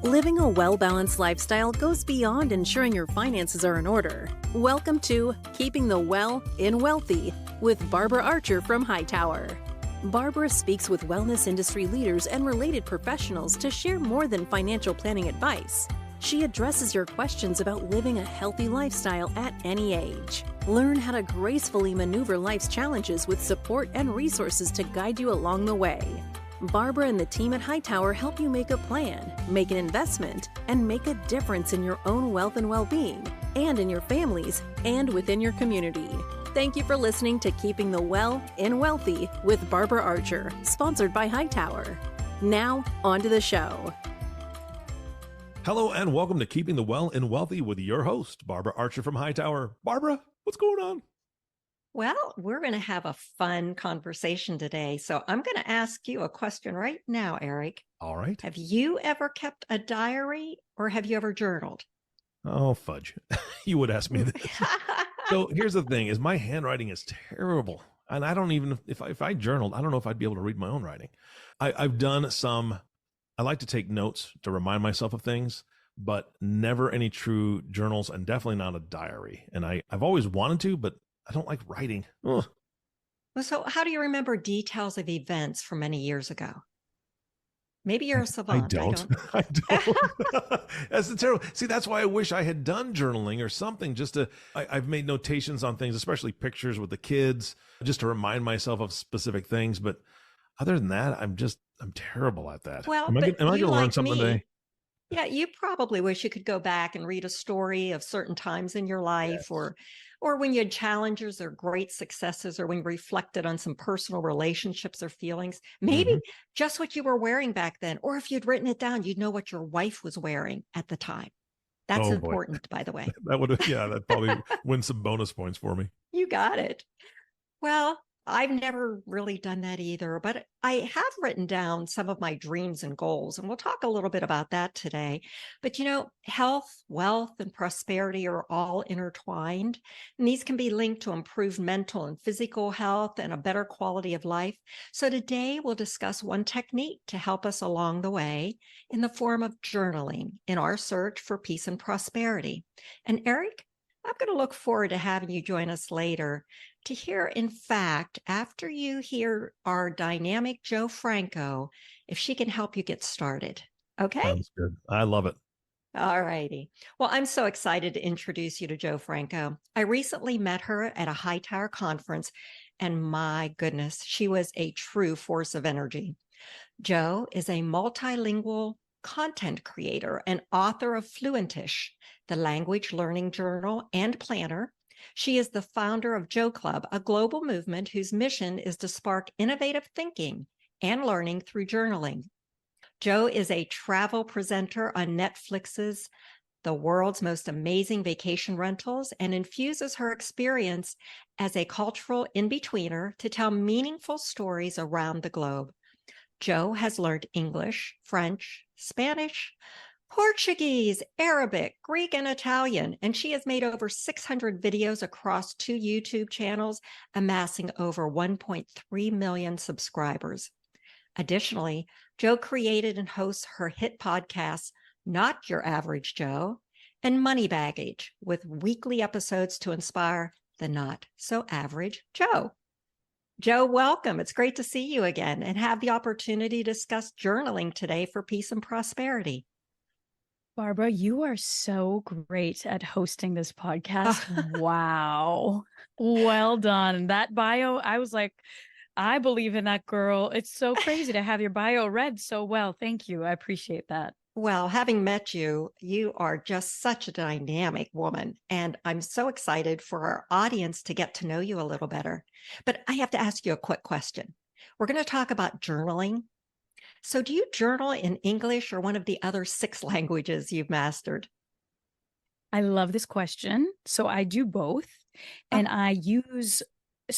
Living a well-balanced lifestyle goes beyond ensuring your finances are in order. Welcome to Keeping the Well in Wealthy with Barbara Archer from Hightower. Barbara speaks with wellness industry leaders and related professionals to share more than financial planning advice. She addresses your questions about living a healthy lifestyle at any age. Learn how to gracefully maneuver life's challenges with support and resources to guide you along the way. Barbara and the team at Hightower help you make a plan, make an investment, and make a difference in your own wealth and well-being, and in your families, and within your community. Thank you for listening to Keeping the Well in Wealthy with Barbara Archer, sponsored by Hightower. Now, on to the show. Hello and welcome to Keeping the Well in Wealthy with your host, Barbara Archer from Hightower. Barbara, what's going on? Well, we're going to have a fun conversation today. So I'm going to ask you a question right now, Eric. All right. Have you ever kept a diary or have you ever journaled? Oh, fudge. You would ask me this. So here's the thing is my handwriting is terrible. And I don't even, if I journaled, I don't know if I'd be able to read my own writing. I've done some, I like to take notes to remind myself of things, but never any true journals and definitely not a diary. And I've always wanted to, but I don't like writing. Ugh. Well, so how do you remember details of events from many years ago? Maybe you're a savant. I don't. That's the terrible. See, that's why I wish I had done journaling or something just to, I've made notations on things, especially pictures with the kids, just to remind myself of specific things. But other than that, I'm terrible at that. Well, am I going to learn something today? Yeah, you probably wish you could go back and read a story of certain times in your life, yes, or when you had challenges or great successes, or when you reflected on some personal relationships or feelings. Maybe just what you were wearing back then, or if you'd written it down, you'd know what your wife was wearing at the time. That's important, by the way. That'd probably win some bonus points for me. You got it. Well, I've never really done that either, but I have written down some of my dreams and goals, and we'll talk a little bit about that today. But health, wealth, and prosperity are all intertwined, and these can be linked to improved mental and physical health and a better quality of life. So today we'll discuss one technique to help us along the way in the form of journaling in our search for peace and prosperity. And Eric, I'm going to look forward to having you join us later to hear, in fact, after you hear our dynamic Jo Franco, if she can help you get started. Okay? Sounds good. I love it. All righty. Well, I'm so excited to introduce you to Jo Franco. I recently met her at a Hightower conference, and my goodness, she was a true force of energy. Jo is a multilingual content creator and author of Fluentish, the language learning journal and planner. She is the founder of JoClub, a global movement whose mission is to spark innovative thinking and learning through journaling. Jo is a travel presenter on Netflix's The World's Most Amazing Vacation Rentals and infuses her experience as a cultural in-betweener to tell meaningful stories around the globe. Jo has learned English, French, Spanish, Portuguese, Arabic, Greek, and Italian, and she has made over 600 videos across 2 YouTube channels, amassing over 1.3 million subscribers. Additionally, Jo created and hosts her hit podcasts, Not Your Average Jo and Money Baggage, with weekly episodes to inspire the not so average Jo. Jo, welcome. It's great to see you again and have the opportunity to discuss journaling today for peace and prosperity. Barbara, you are so great at hosting this podcast. Wow. Well done. That bio, I was like, I believe in that girl. It's so crazy to have your bio read so well. Thank you. I appreciate that. Well, having met you, you are just such a dynamic woman, and I'm so excited for our audience to get to know you a little better. But I have to ask you a quick question. We're going to talk about journaling. So do you journal in English or one of the other 6 languages you've mastered? I love this question. So I do both. And I use,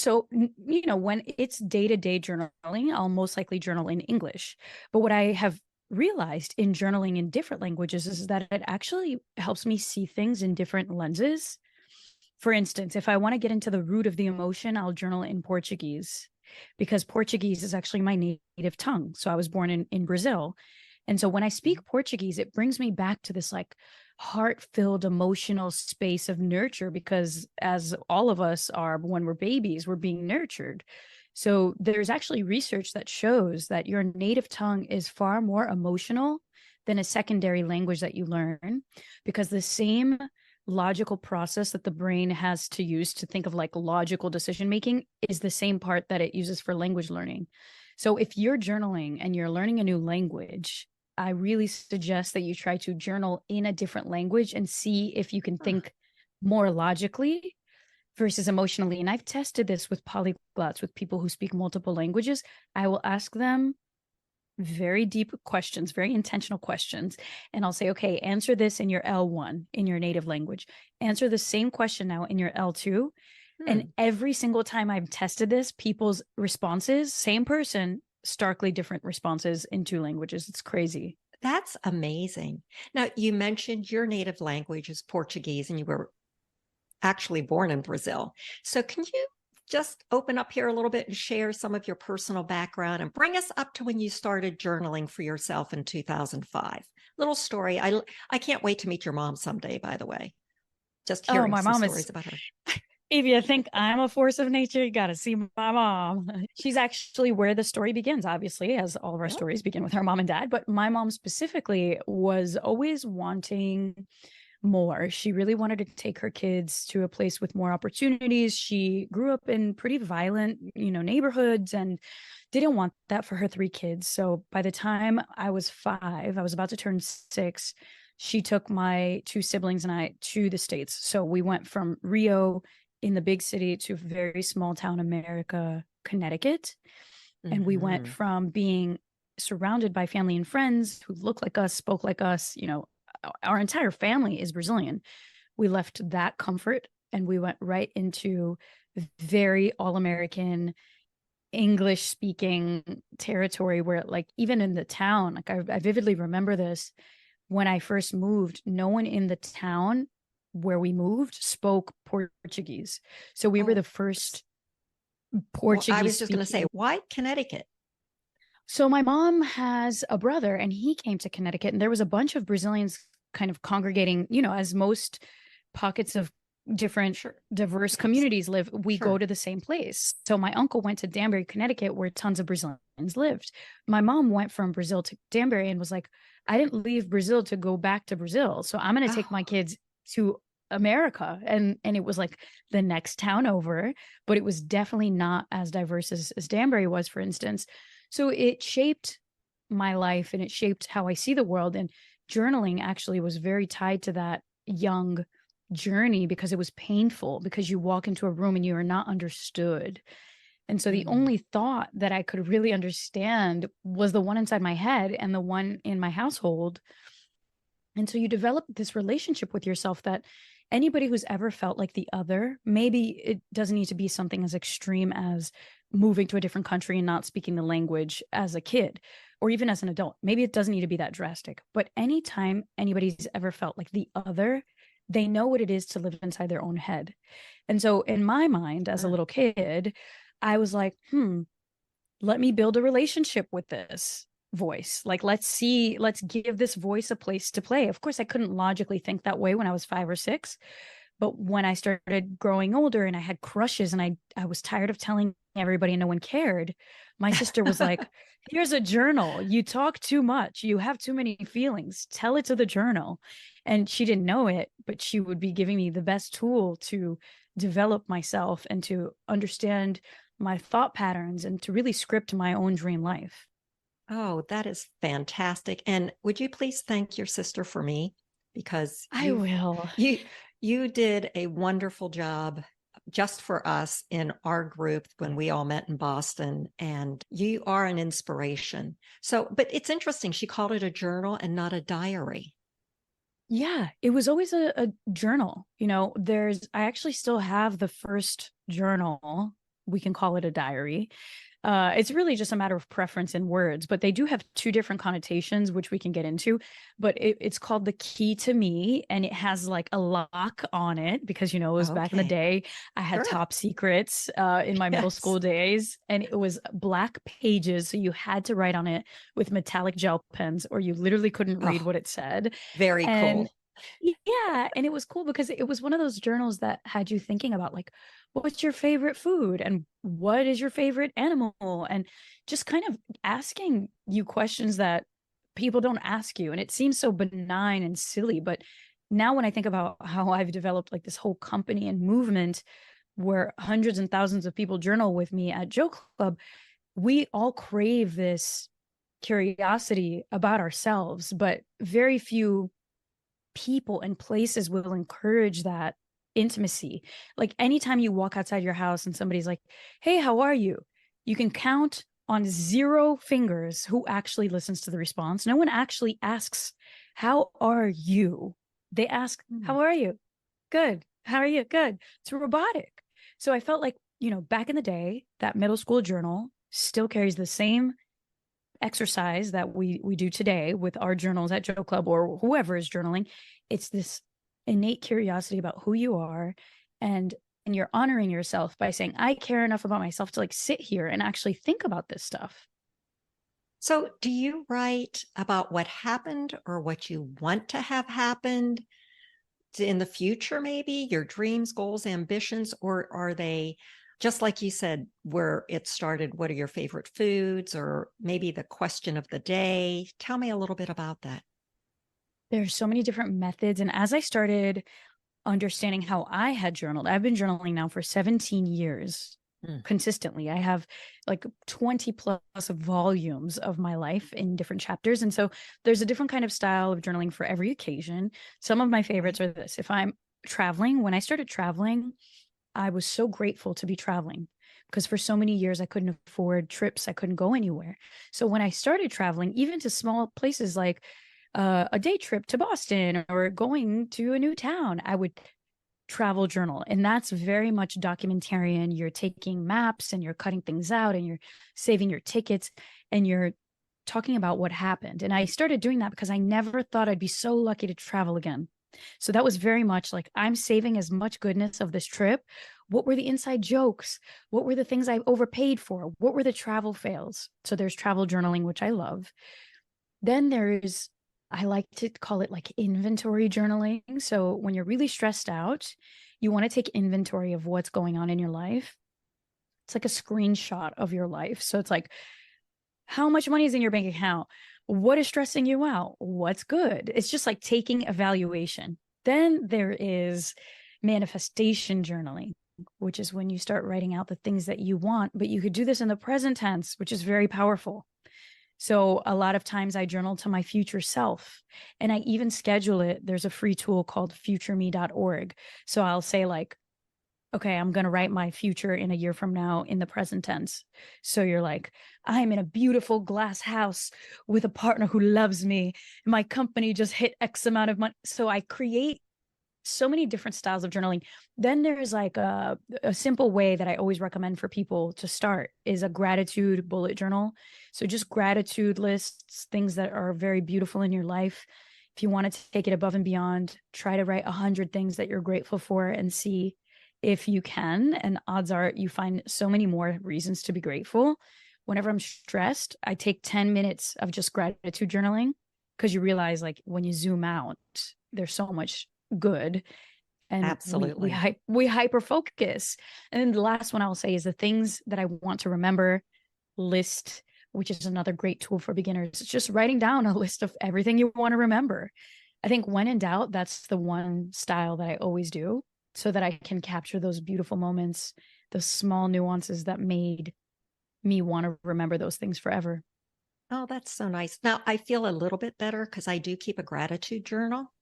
when it's day-to-day journaling, I'll most likely journal in English. But what I have realized in journaling in different languages is that it actually helps me see things in different lenses. For instance, if I want to get into the root of the emotion, I'll journal in Portuguese, because Portuguese is actually my native tongue. So I was born in Brazil. And so when I speak Portuguese, it brings me back to this like heart-filled emotional space of nurture, because as all of us are when we're babies, we're being nurtured. So there's actually research that shows that your native tongue is far more emotional than a secondary language that you learn, because the same logical process that the brain has to use to think of like logical decision making is the same part that it uses for language learning. So if you're journaling and you're learning a new language, I really suggest that you try to journal in a different language and see if you can think more logically versus emotionally. And I've tested this with polyglots, with people who speak multiple languages. I will ask them very deep questions, very intentional questions. And I'll say, okay, answer this in your L1 in your native language. Answer the same question now in your L2. And every single time I've tested this, people's responses, same person, starkly different responses in two languages. It's crazy. That's amazing. Now, you mentioned your native language is Portuguese and you were actually born in Brazil. So can you just open up here a little bit and share some of your personal background and bring us up to when you started journaling for yourself in 2005? Little story. I can't wait to meet your mom someday, by the way. Just hearing my some mom stories is about her. If you think I'm a force of nature, you got to see my mom. She's actually where the story begins, obviously, as all of our stories begin with our mom and dad. But my mom specifically was always wanting more. She really wanted to take her kids to a place with more opportunities. She grew up in pretty violent, neighborhoods, and didn't want that for her three kids. So by the time I was 5, I was about to turn 6, she took my two siblings and I to the States. So we went from Rio in the big city to very small town America, Connecticut. And we went from being surrounded by family and friends who looked like us, spoke like us, our entire family is Brazilian. We left that comfort and we went right into very all-American English speaking territory where, like, even in the town, like I vividly remember this, when I first moved, no one in the town where we moved spoke Portuguese. So we were the first Portuguese. Well, I was just going to say, why Connecticut? So my mom has a brother and he came to Connecticut, and there was a bunch of Brazilians kind of congregating, as most pockets of different diverse communities live, we go to the same place. So my uncle went to Danbury, Connecticut, where tons of Brazilians lived. My mom went from Brazil to Danbury and was like, I didn't leave Brazil to go back to Brazil. So I'm going to take my kids to America. And it was like the next town over, but it was definitely not as diverse as Danbury was, for instance. So it shaped my life and it shaped how I see the world. And journaling actually was very tied to that young journey, because it was painful, because you walk into a room and you are not understood. And so the only thought that I could really understand was the one inside my head and the one in my household. And so you develop this relationship with yourself that anybody who's ever felt like the other, maybe it doesn't need to be something as extreme as moving to a different country and not speaking the language as a kid or even as an adult. Maybe it doesn't need to be that drastic. But anytime anybody's ever felt like the other, they know what it is to live inside their own head. And so in my mind, as a little kid, I was like, let me build a relationship with this voice. Like, let's give this voice a place to play. Of course, I couldn't logically think that way when I was 5 or 6. But when I started growing older and I had crushes and I was tired of telling everybody and no one cared, my sister was like, here's a journal. You talk too much. You have too many feelings. Tell it to the journal. And she didn't know it, but she would be giving me the best tool to develop myself and to understand my thought patterns and to really script my own dream life. Oh, that is fantastic. And would you please thank your sister for me? Because I will. You did a wonderful job just for us in our group when we all met in Boston, and you are an inspiration. So, but it's interesting. She called it a journal and not a diary. Yeah, it was always a journal. I actually still have the first journal. We can call it a diary. It's really just a matter of preference in words, but they do have two different connotations, which we can get into. But it's called the key to me, and it has like a lock on it because, it was back in the day. I had Sure. top secrets in my middle school days, and it was black pages. So you had to write on it with metallic gel pens, or you literally couldn't read what it said. Very And cool. yeah, and it was cool because it was one of those journals that had you thinking about like, what's your favorite food and what is your favorite animal, and just kind of asking you questions that people don't ask you. And it seems so benign and silly, but now when I think about how I've developed like this whole company and movement where hundreds and thousands of people journal with me at JoClub, we all crave this curiosity about ourselves, but very few people and places will encourage that intimacy. Like anytime you walk outside your house and somebody's like, hey, how are you? You can count on 0 fingers who actually listens to the response. No one actually asks, how are you? They ask, how are you? Good. How are you? Good. It's robotic. So I felt like, back in the day, that middle school journal still carries the same exercise that we do today with our journals at JoClub or whoever is journaling. It's this innate curiosity about who you are, and you're honoring yourself by saying, I care enough about myself to like sit here and actually think about this stuff. So, do you write about what happened or what you want to have happened in the future, maybe your dreams, goals, ambitions, or are they just like you said, where it started? What are your favorite foods, or maybe the question of the day? Tell me a little bit about that. There's so many different methods. And as I started understanding how I had journaled, I've been journaling now for 17 years consistently. I have like 20 plus volumes of my life in different chapters. And so there's a different kind of style of journaling for every occasion. Some of my favorites are this. If I'm traveling, when I started traveling, I was so grateful to be traveling because for so many years I couldn't afford trips. I couldn't go anywhere. So when I started traveling, even to small places like a day trip to Boston or going to a new town, I would travel journal. And that's very much documentarian. You're taking maps and you're cutting things out and you're saving your tickets and you're talking about what happened. And I started doing that because I never thought I'd be so lucky to travel again. So that was very much like, I'm saving as much goodness of this trip. What were the inside jokes? What were the things I overpaid for? What were the travel fails? So there's travel journaling, which I love. Then there's, I like to call it like inventory journaling. So when you're really stressed out, you want to take inventory of what's going on in your life. It's like a screenshot of your life. So it's like, how much money is in your bank account? What is stressing you out? What's good? It's just like taking evaluation. Then there is manifestation journaling, which is when you start writing out the things that you want, but you could do this in the present tense, which is very powerful. So a lot of times I journal to my future self, and I even schedule it. There's a free tool called futureme.org. So I'll say like, okay, I'm going to write my future in a year from now in the present tense. So you're like, I'm in a beautiful glass house with a partner who loves me. My company just hit X amount of money. So I create so many different styles of journaling. Then there's like a simple way that I always recommend for people to start is a gratitude bullet journal. So just gratitude lists, things that are very beautiful in your life. If you want to take it above and beyond, try to write 100 things that you're grateful for and see if you can. And odds are you find so many more reasons to be grateful. Whenever I'm stressed, I take 10 minutes of just gratitude journaling because you realize like when you zoom out, there's so much good. And Absolutely. we hyper focus. And then the last one I'll say is the things that I want to remember list, which is another great tool for beginners. It's just writing down a list of everything you want to remember. I think when in doubt, that's the one style that I always do so that I can capture those beautiful moments, those small nuances that made me want to remember those things forever. Oh, that's so nice. Now I feel a little bit better because I do keep a gratitude journal.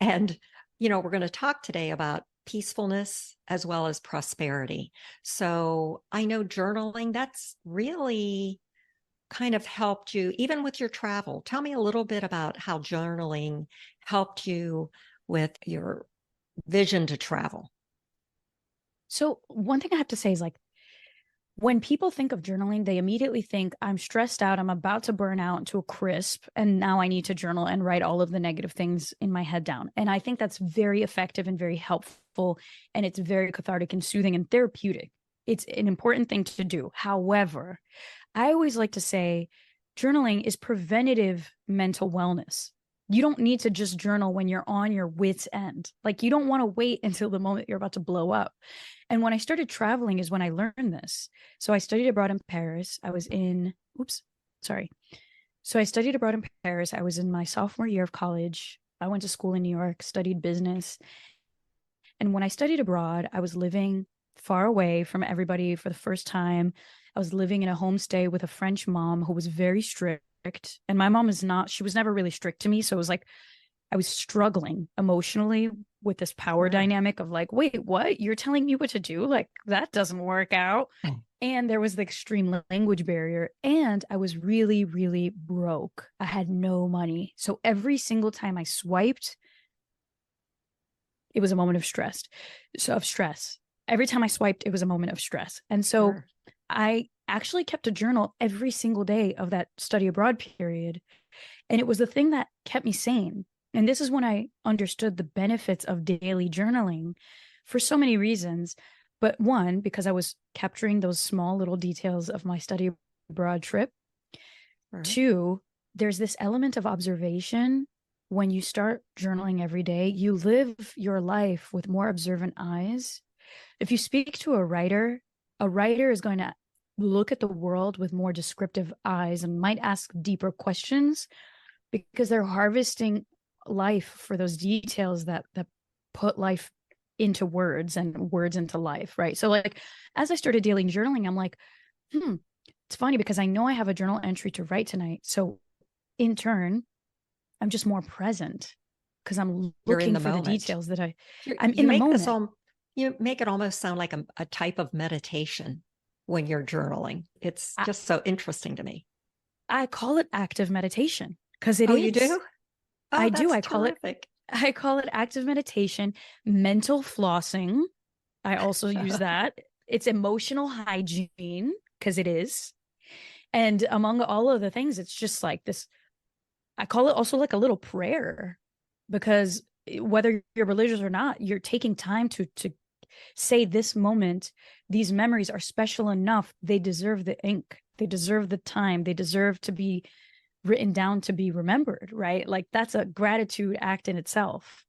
And, we're going to talk today about peacefulness as well as prosperity. So I know journaling, that's really kind of helped you, even with your travel. Tell me a little bit about how journaling helped you with your vision to travel. So one thing I have to say is like, when people think of journaling, they immediately think I'm stressed out, I'm about to burn out to a crisp, and now I need to journal and write all of the negative things in my head down. And I think that's very effective and very helpful, and it's very cathartic and soothing and therapeutic. It's an important thing to do. However, I always like to say journaling is preventative mental wellness. You don't need to just journal when you're on your wit's end. Like, you don't want to wait until the moment you're about to blow up. And when I started traveling is when I learned this. So I studied abroad in Paris. I studied abroad in Paris. I was in my sophomore year of college. I went to school in New York, studied business. And when I studied abroad, I was living far away from everybody for the first time. I was living in a homestay with a French mom who was very strict. And my mom she was never really strict to me. So it was like, I was struggling emotionally with this power dynamic of like, wait, what? You're telling me what to do? Like, that doesn't work out. And there was the extreme language barrier. And I was really, really broke. I had no money. So every single time I swiped, it was a moment of stress. Every time I swiped, it was a moment of stress. And so I actually kept a journal every single day of that study abroad period. And it was the thing that kept me sane. And this is when I understood the benefits of daily journaling for so many reasons. But one, because I was capturing those small little details of my study abroad trip. Two, there's this element of observation. When you start journaling every day, you live your life with more observant eyes. If you speak to a writer is going to look at the world with more descriptive eyes and might ask deeper questions because they're harvesting life for those details that put life into words and words into life, right? So like, as I started daily journaling, I'm like, it's funny because I know I have a journal entry to write tonight. So in turn, I'm just more present because I'm looking for the details that I'm in the moment. You make it almost sound like a type of meditation when you're journaling. It's just so interesting to me. I call it active meditation because it is. Oh, you do? Oh, I do. I call it active meditation, mental flossing. I also use that. It's emotional hygiene because it is. And among all of the things, it's just like this. I call it also like a little prayer because whether you're religious or not, you're taking time to say this moment, these memories are special enough. They deserve the ink. They deserve the time. They deserve to be written down to be remembered, right? Like, that's a gratitude act in itself.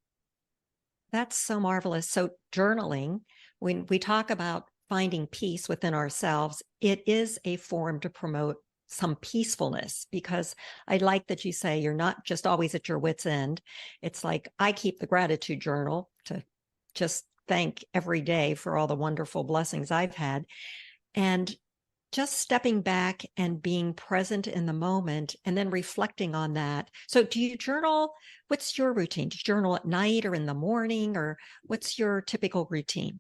That's so marvelous. So journaling, when we talk about finding peace within ourselves, it is a form to promote some peacefulness, because I like that you say you're not just always at your wit's end. It's like, I keep the gratitude journal to just thank every day for all the wonderful blessings I've had. And just stepping back and being present in the moment and then reflecting on that. So do you journal? What's your routine? Do you journal at night or in the morning, or what's your typical routine?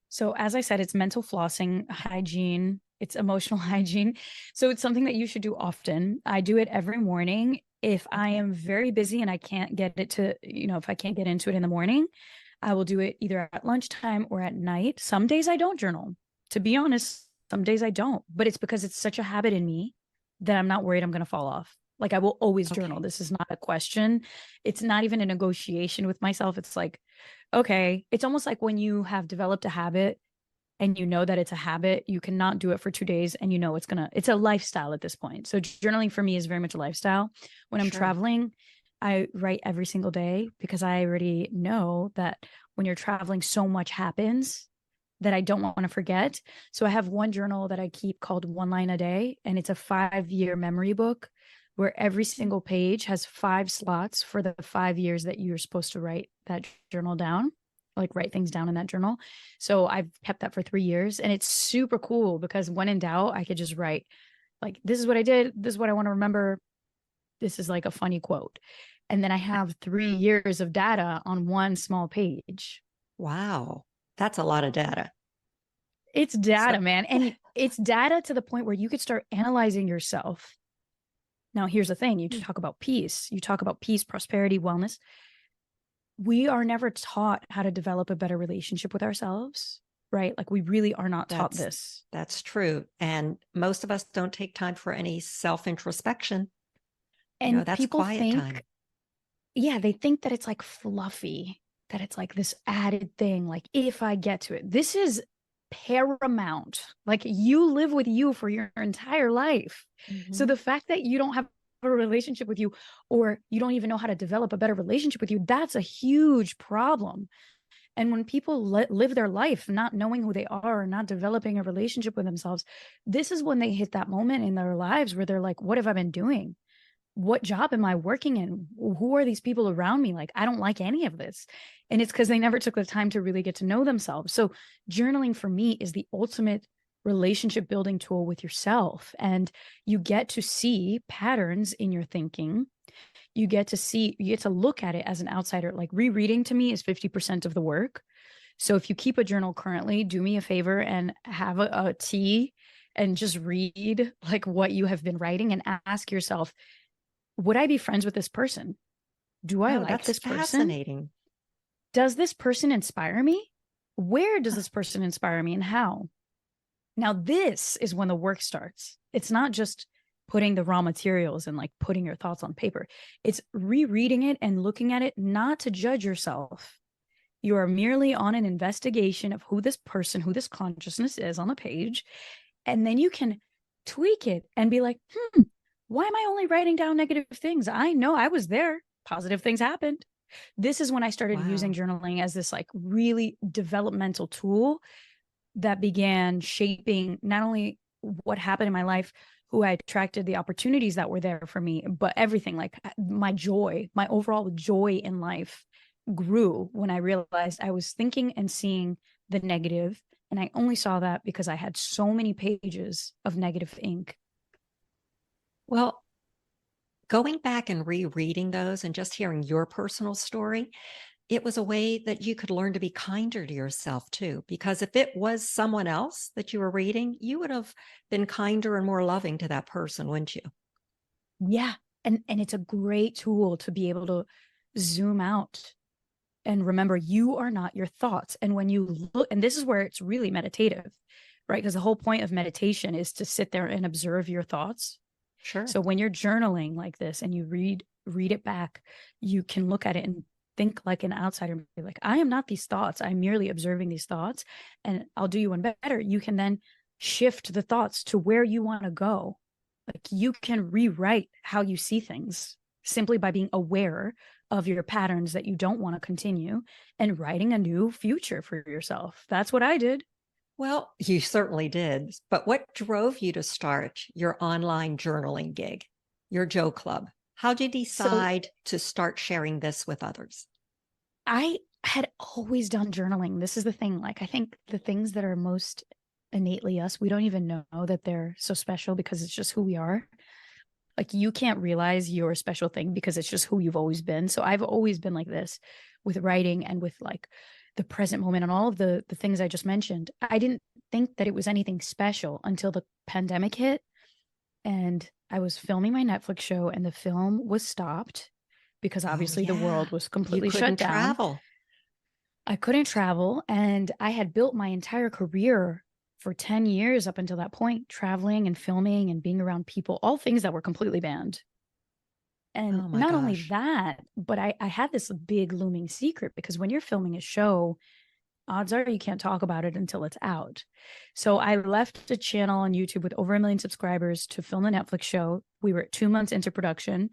So as I said, it's mental flossing, hygiene, it's emotional hygiene. So it's something that you should do often. I do it every morning. If I am very busy and I can't get it to, if I can't get into it in the morning, I will do it either at lunchtime or at night. Some days I don't journal, to be honest. Some days I don't, but it's because it's such a habit in me that I'm not worried I'm going to fall off. Like, I will always journal. This is not a question. It's not even a negotiation with myself. It's like, okay, it's almost like when you have developed a habit and you know that it's a habit, you cannot do it for 2 days and it's a lifestyle at this point. So journaling for me is very much a lifestyle. When I'm traveling, I write every single day because I already know that when you're traveling, so much happens that I don't want to forget. So I have one journal that I keep called One Line a Day, and it's a 5-year memory book where every single page has 5 slots for the 5 years that you're supposed to write that journal down, like write things down in that journal. So I've kept that for 3 years, and it's super cool because when in doubt, I could just write like, this is what I did. This is what I want to remember. This is like a funny quote. And then I have 3 years of data on one small page. Wow. That's a lot of data. It's data, man. And it's data to the point where you could start analyzing yourself. Now, here's the thing. You talk about peace. You talk about peace, prosperity, wellness. We are never taught how to develop a better relationship with ourselves. right? Like we really are not taught this. That's true. And most of us don't take time for any self-introspection. And That's people quiet think, time. yeah, they think that it's like fluffy, that it's like this added thing. Like if I get to it, this is paramount. Like you live with you for your entire life. So the fact that you don't have a relationship with you, or you don't even know how to develop a better relationship with you, that's a huge problem. And when people live their life not knowing who they are, not developing a relationship with themselves, this is when they hit that moment in their lives where they're like, what have I been doing? What job am I working in? Who are these people around me? Like, I don't like any of this. And it's because they never took the time to really get to know themselves. So journaling for me is the ultimate relationship building tool with yourself. And you get to see patterns in your thinking. You get to look at it as an outsider. Like rereading to me is 50% of the work. So if you keep a journal currently, do me a favor and have a tea and just read like what you have been writing and ask yourself, would I be friends with this person? Do I like this person? Fascinating. Does this person inspire me? Where does this person inspire me and how? Now, this is when the work starts. It's not just putting the raw materials and like putting your thoughts on paper. It's rereading it and looking at it, not to judge yourself. You are merely on an investigation of who this person, who this consciousness is on the page. And then you can tweak it and be like, why am I only writing down negative things? I know I was there. Positive things happened. This is when I started using journaling as this like really developmental tool that began shaping not only what happened in my life, who I attracted, the opportunities that were there for me, but everything. Like my joy, my overall joy in life grew when I realized I was thinking and seeing the negative. And I only saw that because I had so many pages of negative ink. Well, going back and rereading those and just hearing your personal story, it was a way that you could learn to be kinder to yourself too. Because if it was someone else that you were reading, you would have been kinder and more loving to that person, wouldn't you? Yeah. And it's a great tool to be able to zoom out and remember you are not your thoughts. And when you look, and this is where it's really meditative, right? Because the whole point of meditation is to sit there and observe your thoughts. Sure. So when you're journaling like this and you read it back, you can look at it and think like an outsider and be like, I am not these thoughts. I'm merely observing these thoughts. And I'll do you one better. You can then shift the thoughts to where you want to go. Like you can rewrite how you see things simply by being aware of your patterns that you don't want to continue and writing a new future for yourself. That's what I did. Well, you certainly did. But what drove you to start your online journaling gig, your JoClub? How did you decide to start sharing this with others? I had always done journaling. This is the thing. Like, I think the things that are most innately us, we don't even know that they're so special because it's just who we are. Like, you can't realize you're a special thing because it's just who you've always been. So I've always been like this with writing and with like the present moment and all of the things I just mentioned. I didn't think that it was anything special until the pandemic hit and I was filming my Netflix show and the film was stopped because obviously the world was completely shut down. Travel. I couldn't travel. And I had built my entire career for 10 years up until that point, traveling and filming and being around people, all things that were completely banned. And not only that, but I had this big looming secret because when you're filming a show, odds are you can't talk about it until it's out. So I left a channel on YouTube with over 1 million subscribers to film the Netflix show. We were 2 months into production.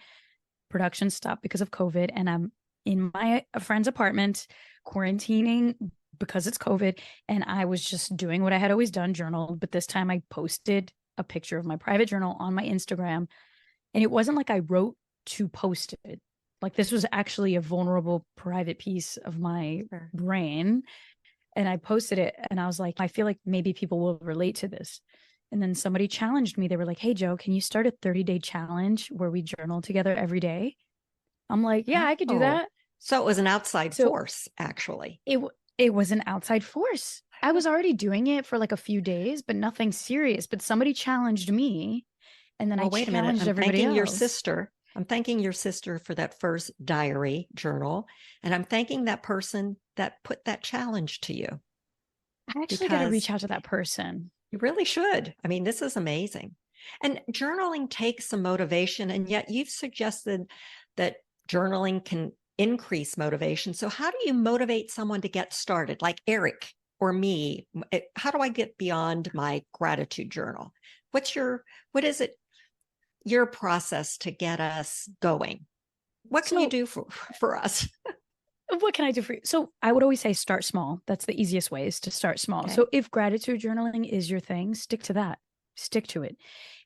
Production stopped because of COVID. And I'm in my friend's apartment, quarantining because it's COVID. And I was just doing what I had always done, journaled. But this time I posted a picture of my private journal on my Instagram. And it wasn't like I wrote to post it. Like this was actually a vulnerable private piece of my brain. And I posted it and I was like, I feel like maybe people will relate to this. And then somebody challenged me. They were like, hey, Jo, can you start a 30-day challenge where we journal together every day? I'm like, yeah, I could do that. So it was an outside force, actually. It was an outside force. I was already doing it for like a few days, but nothing serious. But somebody challenged me. And then I challenged everybody else. I'm thanking your sister for that first diary journal. And I'm thanking that person that put that challenge to you. I actually got to reach because out to that person. you really should. I mean, this is amazing. And journaling takes some motivation, and yet you've suggested that journaling can increase motivation. So, how do you motivate someone to get started, like Eric or me? How do I get beyond my gratitude journal? What is it, your process to get us going? What can you So, do for us? what can I do for you? So I would always say start small. That's the easiest way, is to start small. Okay. So if gratitude journaling is your thing, stick to that. Stick to it.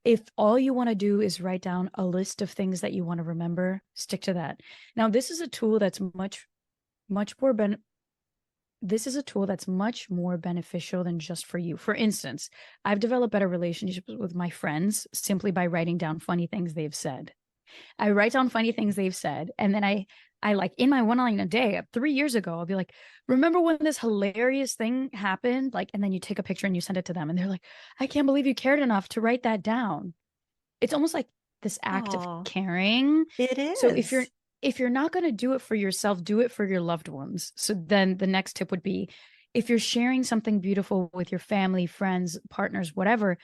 If all you want to do is write down a list of things that you want to remember, stick to that. Now, this is a tool that's much more beneficial than just for you. For instance, I've developed better relationships with my friends simply by writing down funny things they've said. I write down funny things they've said, and then I like, in my one line a day, 3 years ago, I'll be like, remember when this hilarious thing happened? Like, and then you take a picture and you send it to them, and they're like, I can't believe you cared enough to write that down. It's almost like this act of caring. It is. So if you're not going to do it for yourself, do it for your loved ones. So then the next tip would be, if you're sharing something beautiful with your family, friends, partners, whatever,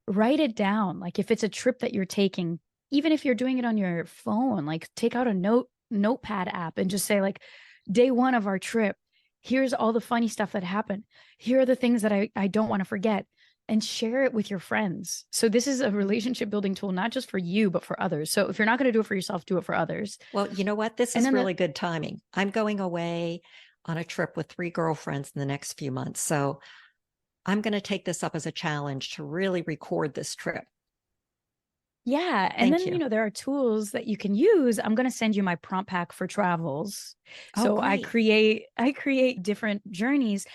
write it down. Like if it's a trip that you're taking, even if you're doing it on your phone, like take out a notepad app and just say, like, day 1 of our trip, here's all the funny stuff that happened. Here are the things that I don't want to forget, and share it with your friends. So this is a relationship building tool, not just for you, but for others. So if you're not going to do it for yourself, do it for others. Well, you know what? This is really good timing. I'm going away on a trip with 3 girlfriends in the next few months. So I'm going to take this up as a challenge to really record this trip. Yeah. And then, there are tools that you can use. I'm going to send you my prompt pack for travels. So I create different journeys.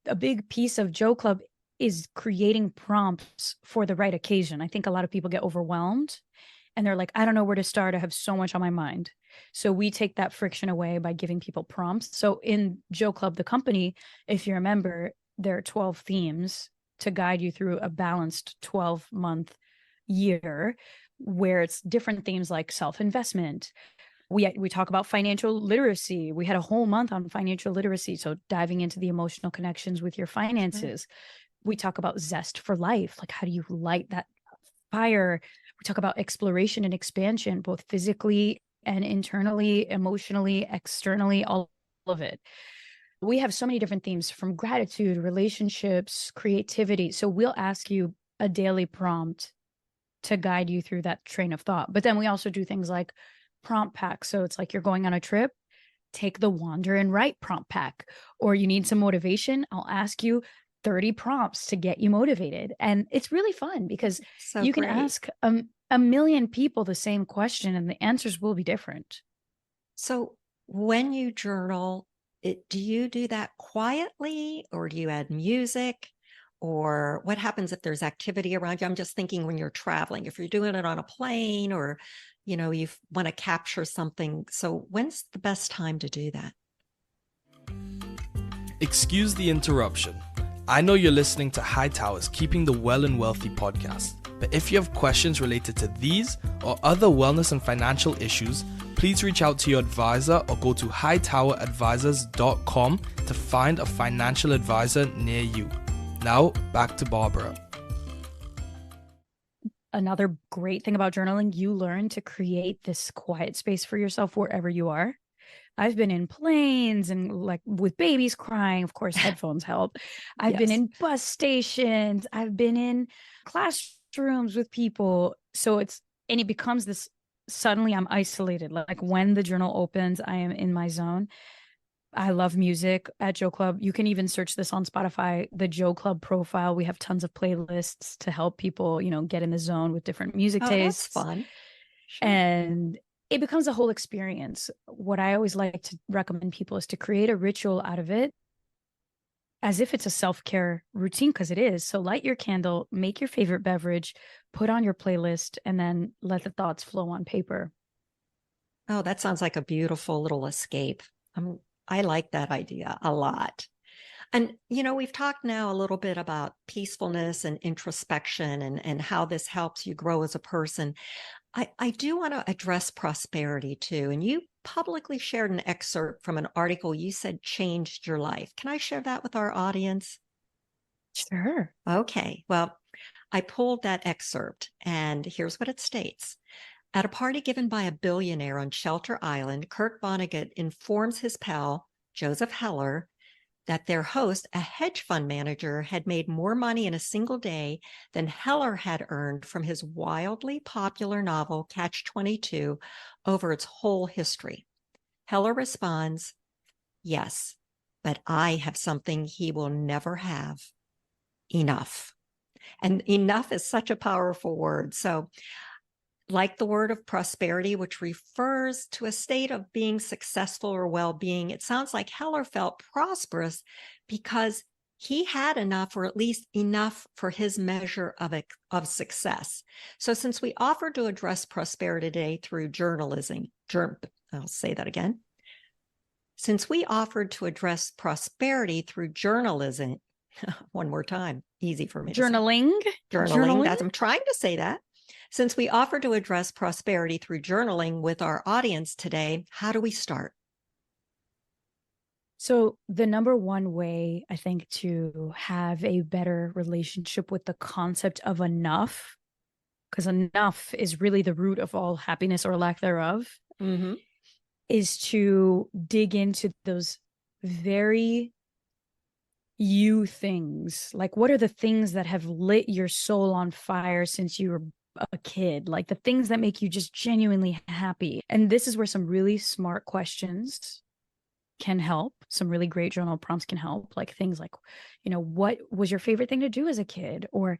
A big piece of JoClub is creating prompts for the right occasion. I think a lot of people get overwhelmed and they're like, I don't know where to start. I have so much on my mind. So we take that friction away by giving people prompts. So in JoClub, the company, if you remember, there are 12 themes to guide you through a balanced 12-month year, where it's different themes like self-investment. We talk about financial literacy. We had a whole month on financial literacy. So diving into the emotional connections with your finances. We talk about zest for life. Like, how do you light that fire? We talk about exploration and expansion, both physically and internally, emotionally, externally, all of it. We have so many different themes, from gratitude, relationships, creativity. So we'll ask you a daily prompt to guide you through that train of thought. But then we also do things like prompt packs. So it's like you're going on a trip, take the wander and write prompt pack. Or you need some motivation, I'll ask you 30 prompts to get you motivated. And it's really fun because you can ask a million people the same question and the answers will be different. So when you journal, do you do that quietly, or do you add music? Or what happens if there's activity around you? I'm just thinking when you're traveling, if you're doing it on a plane, or, you want to capture something. So when's the best time to do that? Excuse the interruption. I know you're listening to Hightower's Keeping the Well and Wealthy podcast, but if you have questions related to these or other wellness and financial issues, please reach out to your advisor or go to hightoweradvisors.com to find a financial advisor near you. Now, back to Barbara. Another great thing about journaling, you learn to create this quiet space for yourself wherever you are. I've been in planes and like with babies crying, of course, headphones help. I've been in bus stations. I've been in classrooms with people. So it becomes this, suddenly I'm isolated. Like when the journal opens, I am in my zone. I love music at JoClub. You can even search this on Spotify, the JoClub profile. We have tons of playlists to help people, get in the zone with different music tastes. That's fun. Sure. And it becomes a whole experience. What I always like to recommend people is to create a ritual out of it, as if it's a self-care routine, because it is. So light your candle, make your favorite beverage, put on your playlist, and then let the thoughts flow on paper. Oh, that sounds like a beautiful little escape. I like that idea a lot. And, we've talked now a little bit about peacefulness and introspection and how this helps you grow as a person. I do want to address prosperity too. And you publicly shared an excerpt from an article you said changed your life. Can I share that with our audience? Sure. Okay. Well, I pulled that excerpt, and here's what it states. At a party given by a billionaire on Shelter Island, Kirk Vonnegut informs his pal, Joseph Heller, that their host, a hedge fund manager, had made more money in a single day than Heller had earned from his wildly popular novel, Catch 22, over its whole history. Heller responds, yes, but I have something he will never have. Enough. And enough is such a powerful word. So, like the word of prosperity, which refers to a state of being successful or well-being, it sounds like Heller felt prosperous because he had enough, or at least enough for his measure of success. So since we offered to address prosperity today through journalism, I'll say that again. Since we offered to address prosperity through journalism, one more time, easy for me to say. Journaling. I'm trying to say that. Since we offer to address prosperity through journaling with our audience today, how do we start? So the number one way, I think, to have a better relationship with the concept of enough, because enough is really the root of all happiness or lack thereof, is to dig into those very you things. Like, what are the things that have lit your soul on fire since you were a kid? Like the things that make you just genuinely happy. And this is where some really smart questions can help. Some really great journal prompts can help. Like things like, what was your favorite thing to do as a kid? Or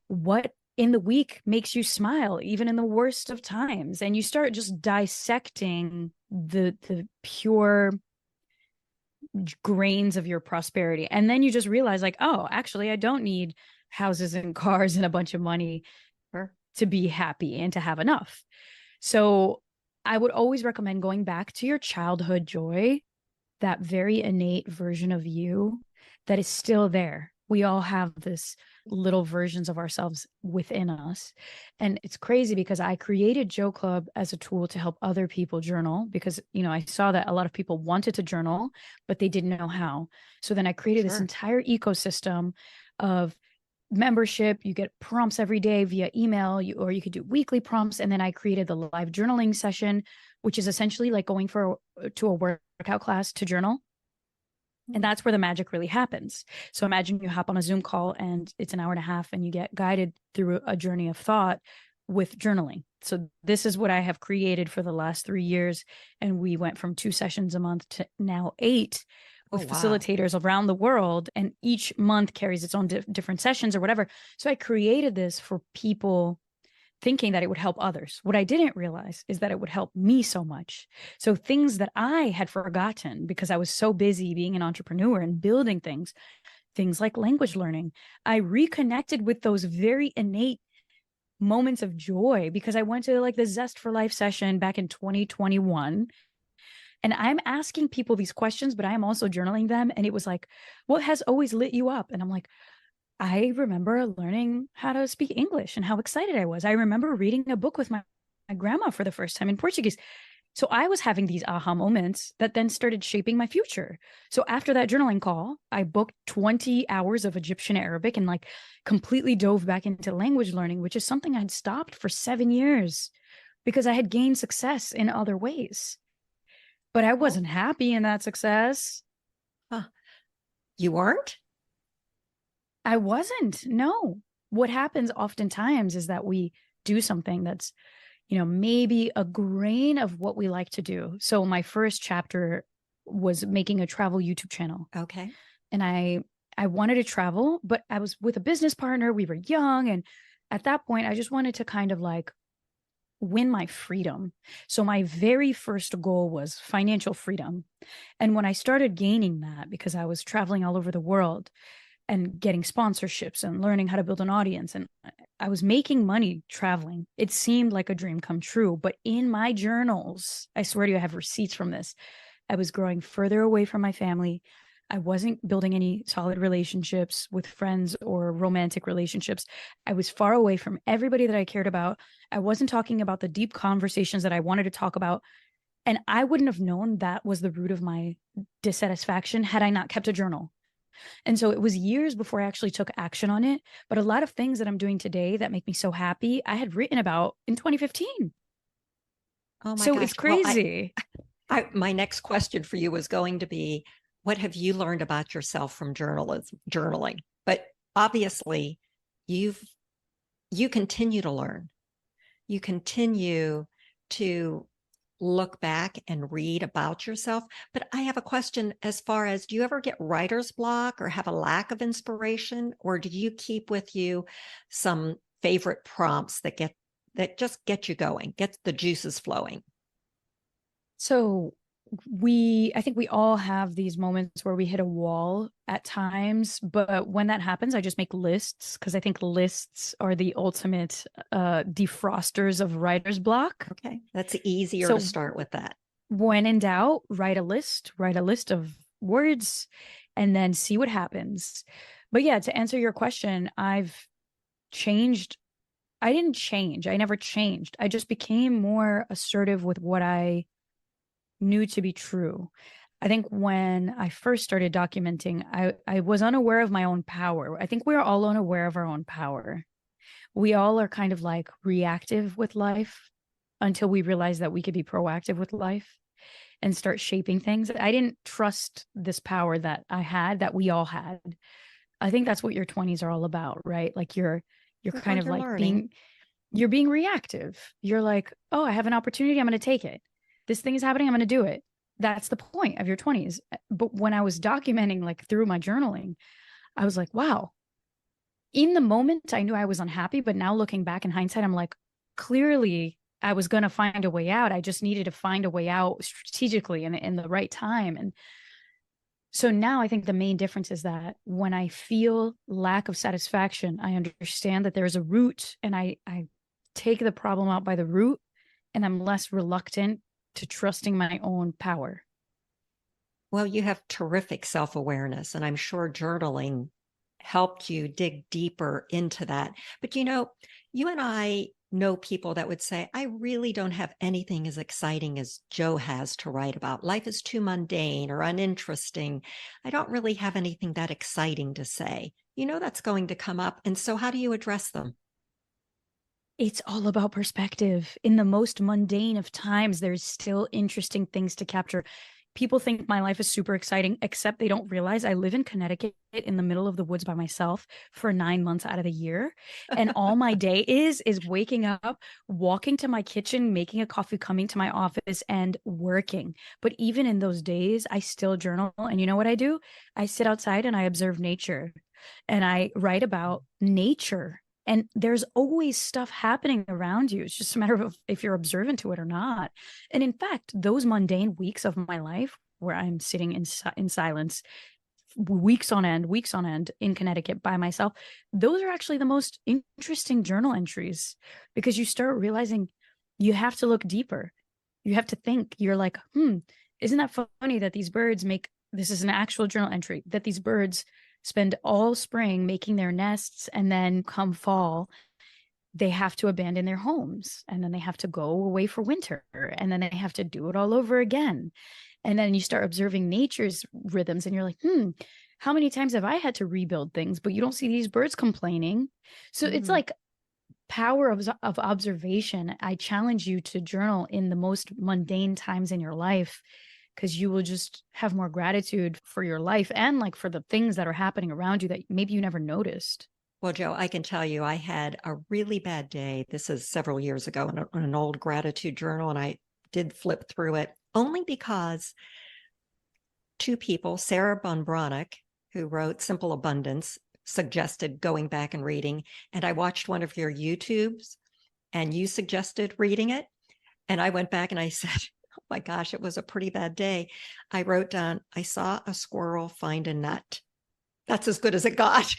what in the week makes you smile, even in the worst of times? And you start just dissecting the pure grains of your prosperity. And then you just realize, like, oh, actually, I don't need houses and cars and a bunch of money to be happy and to have enough. So I would always recommend going back to your childhood joy, that very innate version of you that is still there. We all have this little versions of ourselves within us. And it's crazy because I created JoClub as a tool to help other people journal because, I saw that a lot of people wanted to journal, but they didn't know how. So then I created this entire ecosystem of membership. You get prompts every day via email, or you could do weekly prompts. And then I created the live journaling session, which is essentially like going to a workout class to journal. And that's where the magic really happens. So imagine you hop on a Zoom call and it's an hour and a half and you get guided through a journey of thought with journaling. So this is what I have created for the last 3 years. And we went from 2 sessions a month to now 8 with facilitators around the world. And each month carries its own different sessions or whatever. So I created this for people thinking that it would help others. What I didn't realize is that it would help me so much. So things that I had forgotten because I was so busy being an entrepreneur and building things like language learning, I reconnected with those very innate moments of joy because I went to like the Zest for Life session back in 2021. And I'm asking people these questions, but I am also journaling them. And it was like, what has always lit you up? And I'm like, I remember learning how to speak English and how excited I was. I remember reading a book with my grandma for the first time in Portuguese. So I was having these aha moments that then started shaping my future. So after that journaling call, I booked 20 hours of Egyptian Arabic and like completely dove back into language learning, which is something I'd stopped for 7 years because I had gained success in other ways. But I wasn't happy in that success. You weren't? I wasn't. No. What happens oftentimes is that we do something that's, maybe a grain of what we like to do. So my first chapter was making a travel YouTube channel. Okay. And I wanted to travel, but I was with a business partner. We were young. And at that point, I just wanted to kind of like win my freedom. So my very first goal was financial freedom. And when I started gaining that, because I was traveling all over the world and getting sponsorships and learning how to build an audience, and I was making money traveling, it seemed like a dream come true. But in my journals, I swear to you, I have receipts from this, I was growing further away from my family. I wasn't building any solid relationships with friends or romantic relationships. I was far away from everybody that I cared about. I wasn't talking about the deep conversations that I wanted to talk about. And I wouldn't have known that was the root of my dissatisfaction had I not kept a journal. And so it was years before I actually took action on it. But a lot of things that I'm doing today that make me so happy, I had written about in 2015. Oh my So gosh. it's crazy. My next question for you was going to be, what have you learned about yourself from journaling? But obviously, you continue to learn. You continue to look back and read about yourself. But I have a question as far as, do you ever get writer's block or have a lack of inspiration? Or do you keep with you some favorite prompts that just get you going, get the juices flowing? So I think we all have these moments where we hit a wall at times, but when that happens, I just make lists, because I think lists are the ultimate defrosters of writer's block. Okay, that's easier So to start with that. When in doubt, write a list of words, and then see what happens. But yeah, to answer your question, I've changed. I didn't change. I never changed. I just became more assertive with what I knew to be true. I think when I first started documenting, I was unaware of my own power. I think we're all unaware of our own power. We all are kind of like reactive with life until we realize that we could be proactive with life and start shaping things. I didn't trust this power that I had, that we all had. I think that's what your 20s are all about, right? Like you're kind of like learning. you're being reactive. You're like, oh, I have an opportunity, I'm going to take it. This thing is happening, I'm going to do it. That's the point of your 20s. But when I was documenting, like through my journaling, I was like, wow. In the moment, I knew I was unhappy, but now looking back in hindsight, I'm like, clearly I was going to find a way out. I just needed to find a way out strategically and in the right time. And so now I think the main difference is that when I feel lack of satisfaction, I understand that there's a root, and I take the problem out by the root, and I'm less reluctant to trusting my own power. Well, you have terrific self-awareness, and I'm sure journaling helped you dig deeper into that. But you and I know people that would say, I really don't have anything as exciting as Jo has to write about. Life is too mundane or uninteresting. I don't really have anything that exciting to say. That's going to come up. And so how do you address them? It's all about perspective. In the most mundane of times, there's still interesting things to capture. People think my life is super exciting, except they don't realize I live in Connecticut in the middle of the woods by myself for 9 months out of the year. And all my day is waking up, walking to my kitchen, making a coffee, coming to my office, and working. But even in those days, I still journal. And you know what I do? I sit outside and I observe nature, and I write about nature. And there's always stuff happening around you. It's just a matter of if you're observant to it or not. And in fact, those mundane weeks of my life where I'm sitting in silence, weeks on end in Connecticut by myself, those are actually the most interesting journal entries, because you start realizing you have to look deeper. You have to think. You're like, isn't that funny that these birds this is an actual journal entry, that these birds spend all spring making their nests, and then come fall, they have to abandon their homes, and then they have to go away for winter, and then they have to do it all over again. And then you start observing nature's rhythms, and you're like, how many times have I had to rebuild things? But you don't see these birds complaining. So it's like power of observation. I challenge you to journal in the most mundane times in your life, because you will just have more gratitude for your life and like for the things that are happening around you that maybe you never noticed. Well, Jo, I can tell you, I had a really bad day. This is several years ago in an old gratitude journal, and I did flip through it only because two people, Sarah Bonbronick, who wrote Simple Abundance, suggested going back and reading. And I watched one of your YouTubes, and you suggested reading it. And I went back and I said, oh my gosh, it was a pretty bad day. I wrote down, I saw a squirrel find a nut. That's as good as it got.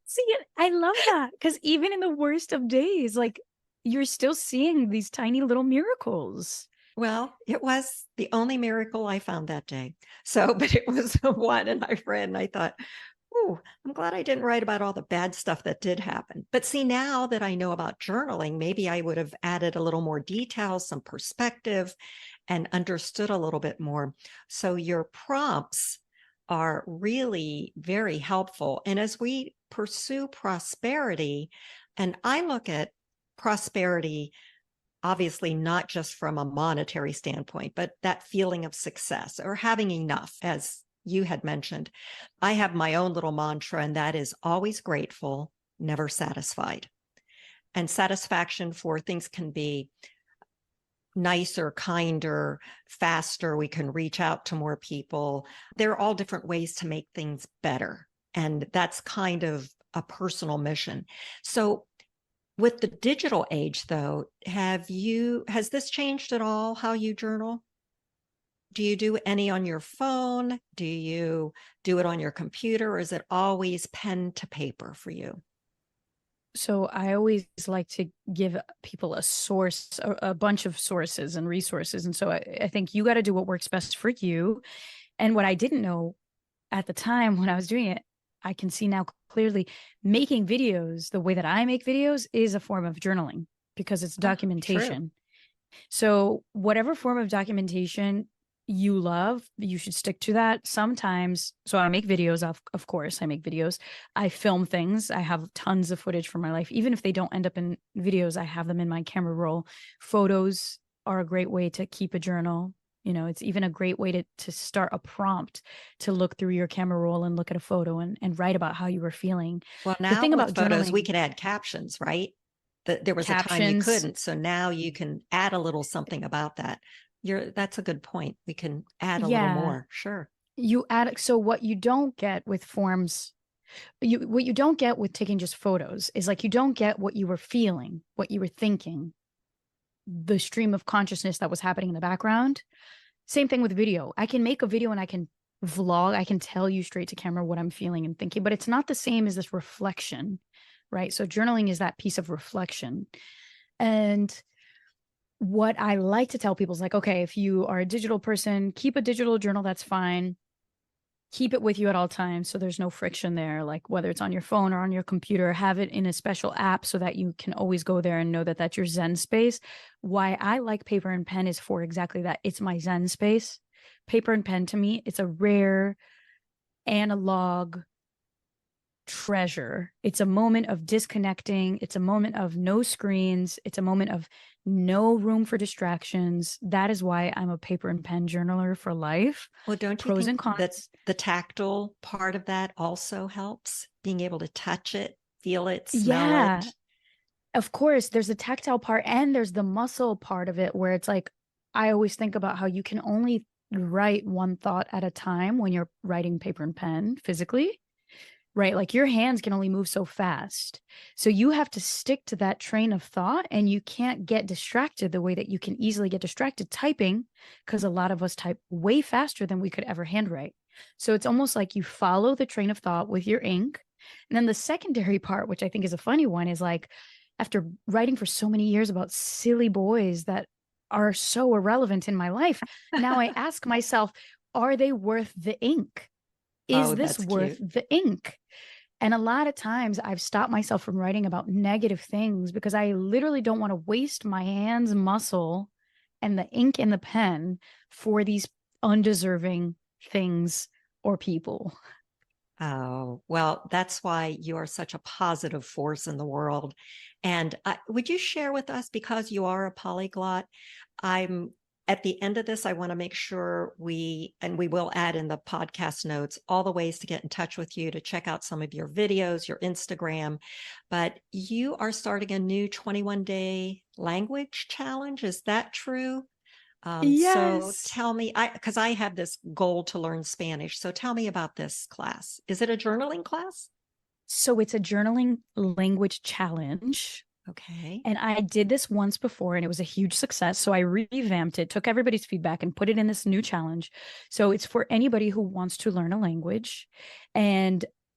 See, I love that, because even in the worst of days, like you're still seeing these tiny little miracles. Well, it was the only miracle I found that day. So, but it was one, and I read and I thought, oh, I'm glad I didn't write about all the bad stuff that did happen. But see, now that I know about journaling, maybe I would have added a little more detail, some perspective, and understood a little bit more. So your prompts are really very helpful. And as we pursue prosperity, and I look at prosperity, obviously not just from a monetary standpoint, but that feeling of success or having enough, as you had mentioned. I have my own little mantra, and that is always grateful, never satisfied. And satisfaction for things can be nicer, kinder, faster. We can reach out to more people. There are all different ways to make things better. And that's kind of a personal mission. So with the digital age, though, has this changed at all how you journal? Do you do any on your phone? Do you do it on your computer, or is it always pen to paper for you? So I always like to give people a source, a bunch of sources and resources. And so I think you got to do what works best for you. And what I didn't know at the time when I was doing it, I can see now clearly, making videos the way that I make videos is a form of journaling because it's documentation. So whatever form of documentation you love, you should stick to that. Sometimes, so I make videos, of course, I make videos. I film things. I have tons of footage from my life. Even if they don't end up in videos, I have them in my camera roll. Photos are a great way to keep a journal. You know, it's even a great way to start a prompt to look through your camera roll and look at a photo and write about how you were feeling. Well, now the thing with about photos, journaling, we can add captions, right? There was a time you couldn't. So now you can add a little something about that. That's a good point. We can add a little more. Sure. You add, so what you don't get with forms, what you don't get with taking just photos is like, you don't get what you were feeling, what you were thinking, the stream of consciousness that was happening in the background. Same thing with video. I can make a video and I can vlog. I can tell you straight to camera what I'm feeling and thinking, but it's not the same as this reflection, right? So journaling is that piece of reflection. And what I like to tell people is like, okay, if you are a digital person, keep a digital journal, that's fine. Keep it with you at all times so there's no friction there, like whether it's on your phone or on your computer, have it in a special app so that you can always go there and know that that's your Zen space. Why I like paper and pen is for exactly that. It's my Zen space. Paper and pen, to me, it's a rare analog treasure. It's a moment of disconnecting. It's a moment of no screens. It's a moment of no room for distractions. That is why I'm a paper and pen journaler for life. Well, don't you Pros think and cons. that the tactile part of that also helps? Being able to touch it, feel it, smell it. Of course, there's the tactile part and there's the muscle part of it where it's like, I always think about how you can only write one thought at a time when you're writing paper and pen physically. Right? Like your hands can only move so fast. So you have to stick to that train of thought and you can't get distracted the way that you can easily get distracted typing, because a lot of us type way faster than we could ever handwrite. So it's almost like you follow the train of thought with your ink. And then the secondary part, which I think is a funny one, is like, after writing for so many years about silly boys that are so irrelevant in my life, now I ask myself, are they worth the ink? Is this worth the ink? And a lot of times I've stopped myself from writing about negative things because I literally don't want to waste my hands muscle and the ink and the pen for these undeserving things or people. Oh, well, that's why you are such a positive force in the world. And would you share with us, because you are a polyglot, at the end of this, I want to make sure we will add in the podcast notes all the ways to get in touch with you, to check out some of your videos, your Instagram. But you are starting a new 21-day language challenge. Is that true? Yes. So tell me, because I have this goal to learn Spanish. So tell me about this class. Is it a journaling class? So it's a journaling language challenge. Okay. And I did this once before and it was a huge success. So I revamped it, took everybody's feedback and put it in this new challenge. So it's for anybody who wants to learn a language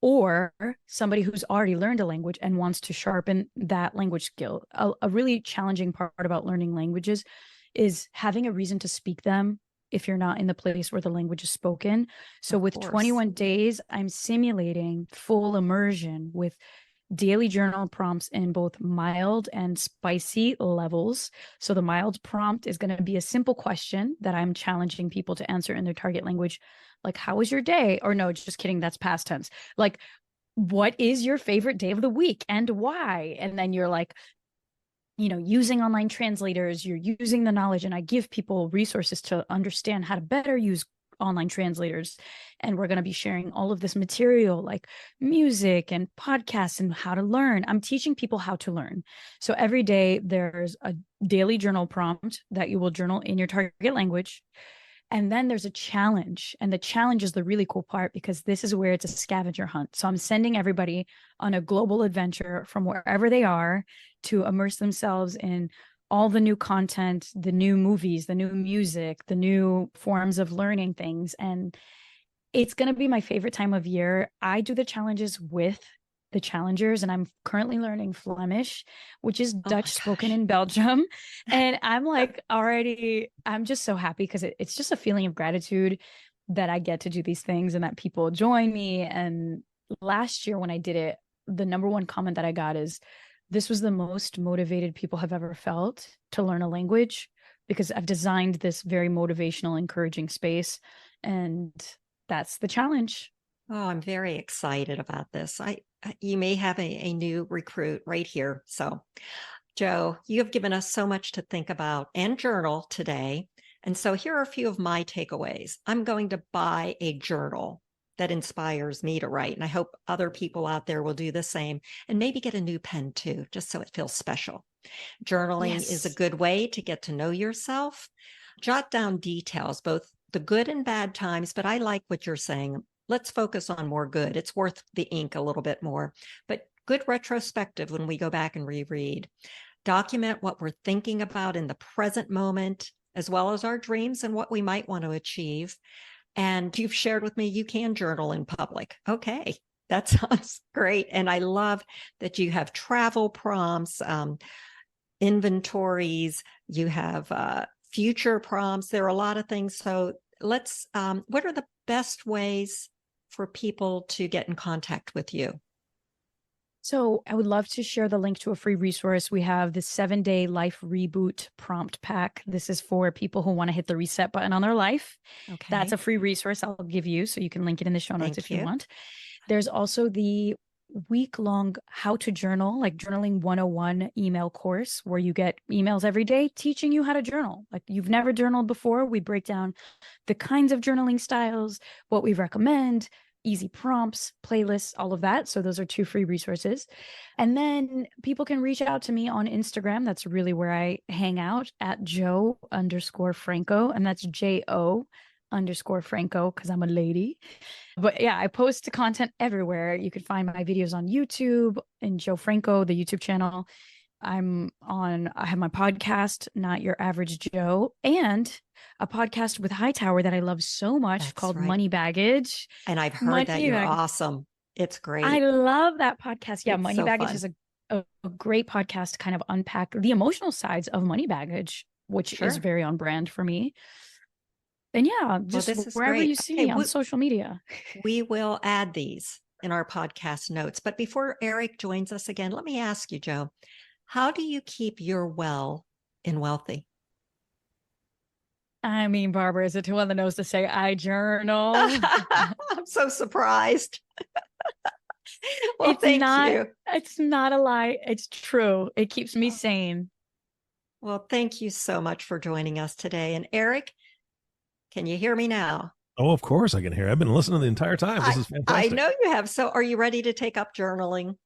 or somebody who's already learned a language and wants to sharpen that language skill. A really challenging part about learning languages is having a reason to speak them if you're not in the place where the language is spoken. So with 21 days, I'm simulating full immersion with daily journal prompts in both mild and spicy levels. So the mild prompt is going to be a simple question that I'm challenging people to answer in their target language. Like, how was your day? Or no, just kidding. That's past tense. Like, what is your favorite day of the week and why? And then you're like, using online translators, you're using the knowledge, and I give people resources to understand how to better use online translators. And we're going to be sharing all of this material like music and podcasts and how to learn. I'm teaching people how to learn. So every day there's a daily journal prompt that you will journal in your target language. And then there's a challenge. And the challenge is the really cool part, because this is where it's a scavenger hunt. So I'm sending everybody on a global adventure from wherever they are to immerse themselves in all the new content, the new movies, the new music, the new forms of learning things. And it's going to be my favorite time of year. I do the challenges with the challengers, and I'm currently learning Flemish, which is Dutch spoken in Belgium. And I'm like, I'm just so happy, because it's just a feeling of gratitude that I get to do these things and that people join me. And last year when I did it, the number one comment that I got is, this was the most motivated people have ever felt to learn a language, because I've designed this very motivational, encouraging space. And that's the challenge. Oh, I'm very excited about this. You may have a new recruit right here. So, Jo, you have given us so much to think about and journal today. And so here are a few of my takeaways. I'm going to buy a journal that inspires me to write. And I hope other people out there will do the same, and maybe get a new pen too, just so it feels special. Journaling is a good way to get to know yourself. Jot down details, both the good and bad times, but I like what you're saying. Let's focus on more good. It's worth the ink a little bit more, but good retrospective when we go back and reread. Document what we're thinking about in the present moment, as well as our dreams and what we might want to achieve. And you've shared with me, you can journal in public. Okay, that sounds great. And I love that you have travel prompts, inventories, you have future prompts. There are a lot of things. So what are the best ways for people to get in contact with you? So I would love to share the link to a free resource. We have the 7-day life reboot prompt pack. This is for people who want to hit the reset button on their life. Okay. That's a free resource I'll give you, so you can link it in the show notes if you want. There's also the week-long how to journal, like journaling 101 email course, where you get emails every day teaching you how to journal. Like you've never journaled before. We break down the kinds of journaling styles, what we recommend, easy prompts, playlists, all of that. So those are 2 free resources. And then people can reach out to me on Instagram. That's really where I hang out, at Jo_Franco. And that's JO_Franco, because I'm a lady. But yeah, I post content everywhere. You could find my videos on YouTube and Jo Franco, the YouTube channel. I have my podcast, Not Your Average Joe, and a podcast with Hightower that I love so much called Money Baggage. And I've heard that you're awesome. It's great. I love that podcast. Yeah, it's Money Baggage is a great podcast to kind of unpack the emotional sides of money baggage, which is very on brand for me. And yeah, just wherever you see me on social media. We will add these in our podcast notes. But before Eric joins us again, let me ask you, Jo, how do you keep your well in wealthy? I mean, Barbara, is it too on the nose to say I journal? I'm so surprised. Well, thank you. It's not a lie. It's true. It keeps me sane. Well, thank you so much for joining us today. And Eric, can you hear me now? Oh, of course I can hear. I've been listening the entire time. This is fantastic. I know you have. So are you ready to take up journaling?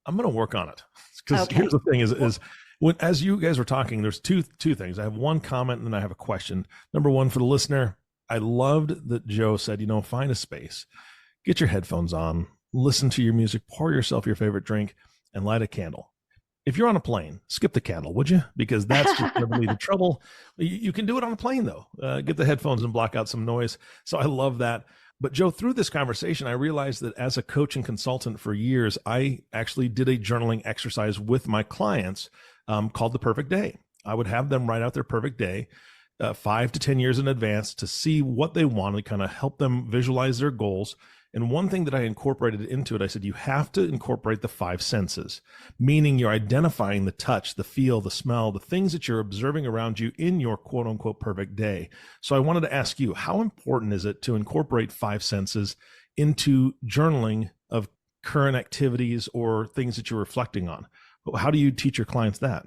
I'm going to work on it. Because here's the thing is as you guys were talking, there's two things. I have one comment and then I have a question. Number one, for the listener, I loved that Jo said, find a space, get your headphones on, listen to your music, pour yourself your favorite drink, and light a candle. If you're on a plane, skip the candle, would you? Because that's just going to lead to trouble. You can do it on a plane, though. Get the headphones and block out some noise. So I love that. But Jo, through this conversation, I realized that as a coach and consultant for years, I actually did a journaling exercise with my clients called The Perfect Day. I would have them write out their perfect day 5 to 10 years in advance to see what they wanted, kind of help them visualize their goals. And one thing that I incorporated into it, I said, you have to incorporate the five senses, meaning you're identifying the touch, the feel, the smell, the things that you're observing around you in your quote unquote perfect day. So I wanted to ask you, how important is it to incorporate five senses into journaling of current activities or things that you're reflecting on? How do you teach your clients that?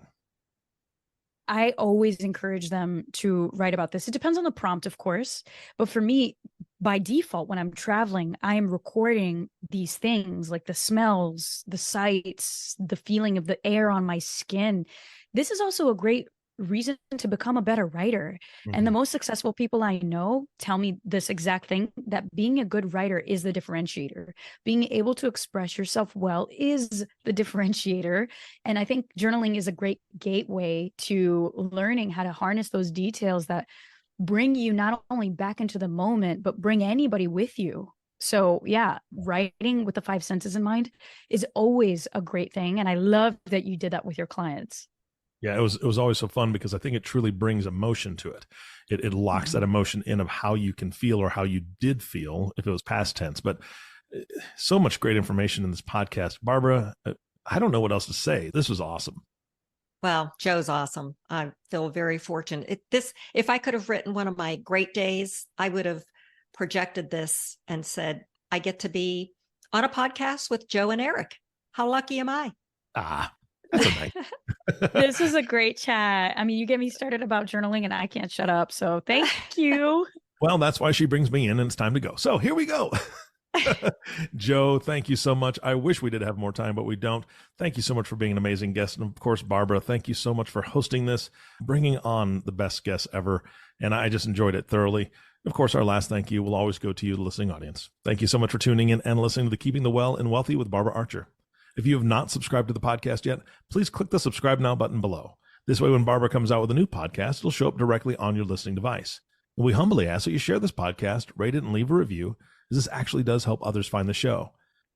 I always encourage them to write about this. It depends on the prompt, of course. But for me, by default, when I'm traveling, I am recording these things like the smells, the sights, the feeling of the air on my skin. This is also a great reason to become a better writer. Mm-hmm. And the most successful people I know tell me this exact thing, that being a good writer is the differentiator. Being able to express yourself well is the differentiator. And I think journaling is a great gateway to learning how to harness those details that bring you not only back into the moment, but bring anybody with you. So yeah, writing with the five senses in mind is always a great thing. And I love that you did that with your clients. Yeah, it was always so fun because I think it truly brings emotion to it. It locks that emotion in of how you can feel or how you did feel if it was past tense. But so much great information in this podcast. Barbara, I don't know what else to say. This was awesome. Well, Joe's awesome. I feel very fortunate. If I could have written one of my great days, I would have projected this and said, I get to be on a podcast with Joe and Eric. How lucky am I? That's a nice. This is a great chat. I mean, you get me started about journaling and I can't shut up. So thank you. Well, that's why she brings me in and it's time to go. So here we go. Joe, thank you so much. I wish we did have more time, but we don't. Thank you so much for being an amazing guest. And of course, Barbara, thank you so much for hosting this, bringing on the best guests ever. And I just enjoyed it thoroughly. Of course, our last thank you will always go to you, the listening audience. Thank you so much for tuning in and listening to the Keeping the Well and Wealthy with Barbara Archer. If you have not subscribed to the podcast yet, please click the subscribe now button below. This way, when Barbara comes out with a new podcast, it'll show up directly on your listening device. And we humbly ask that you share this podcast, rate it, and leave a review, as this actually does help others find the show.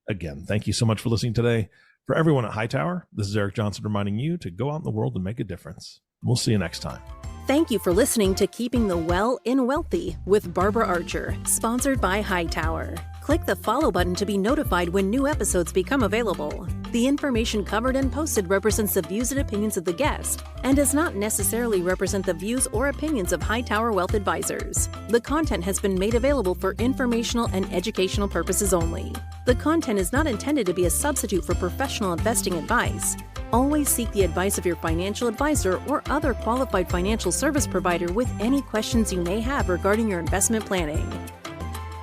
Again, thank you so much for listening today. For everyone at Hightower, this is Eric Johnson reminding you to go out in the world and make a difference. We'll see you next time. Thank you for listening to Keeping the Well in Wealthy with Barbara Archer, sponsored by Hightower. Click the follow button to be notified when new episodes become available. The information covered and posted represents the views and opinions of the guest and does not necessarily represent the views or opinions of Hightower Wealth Advisors. The content has been made available for informational and educational purposes only. The content is not intended to be a substitute for professional investing advice. Always seek the advice of your financial advisor or other qualified financial service provider with any questions you may have regarding your investment planning.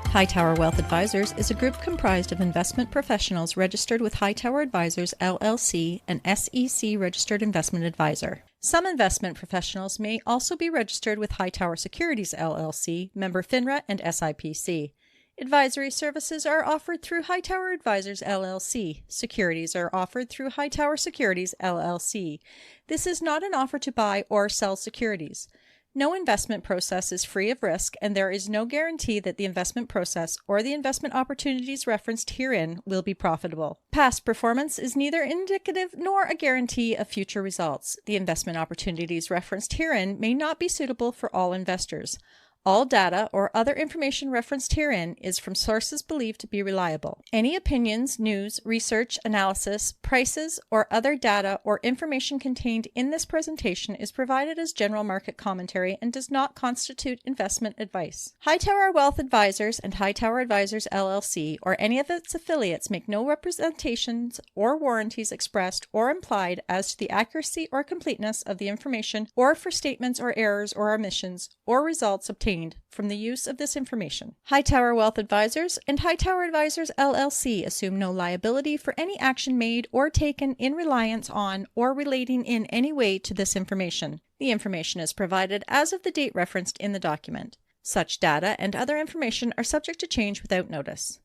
Hightower Wealth Advisors is a group comprised of investment professionals registered with Hightower Advisors, LLC, an SEC registered investment advisor. Some investment professionals may also be registered with Hightower Securities, LLC, member FINRA and SIPC. Advisory services are offered through Hightower Advisors, LLC. Securities are offered through Hightower Securities, LLC. This is not an offer to buy or sell securities. No investment process is free of risk, and there is no guarantee that the investment process or the investment opportunities referenced herein will be profitable. Past performance is neither indicative nor a guarantee of future results. The investment opportunities referenced herein may not be suitable for all investors. All data or other information referenced herein is from sources believed to be reliable. Any opinions, news, research, analysis, prices, or other data or information contained in this presentation is provided as general market commentary and does not constitute investment advice. Hightower Wealth Advisors and Hightower Advisors LLC or any of its affiliates make no representations or warranties expressed or implied as to the accuracy or completeness of the information or for statements or errors or omissions or results obtained from the use of this information. Hightower Wealth Advisors and Hightower Advisors LLC assume no liability for any action made or taken in reliance on or relating in any way to this information. The information is provided as of the date referenced in the document. Such data and other information are subject to change without notice.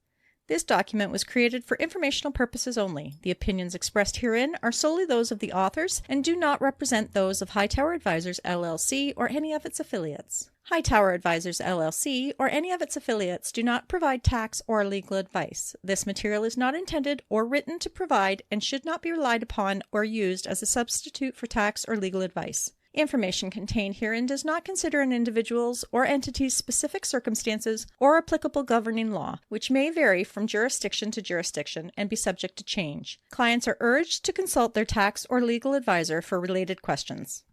This document was created for informational purposes only. The opinions expressed herein are solely those of the authors and do not represent those of Hightower Advisors LLC or any of its affiliates. Hightower Advisors LLC or any of its affiliates do not provide tax or legal advice. This material is not intended or written to provide and should not be relied upon or used as a substitute for tax or legal advice. Information contained herein does not consider an individual's or entity's specific circumstances or applicable governing law, which may vary from jurisdiction to jurisdiction and be subject to change. Clients are urged to consult their tax or legal advisor for related questions.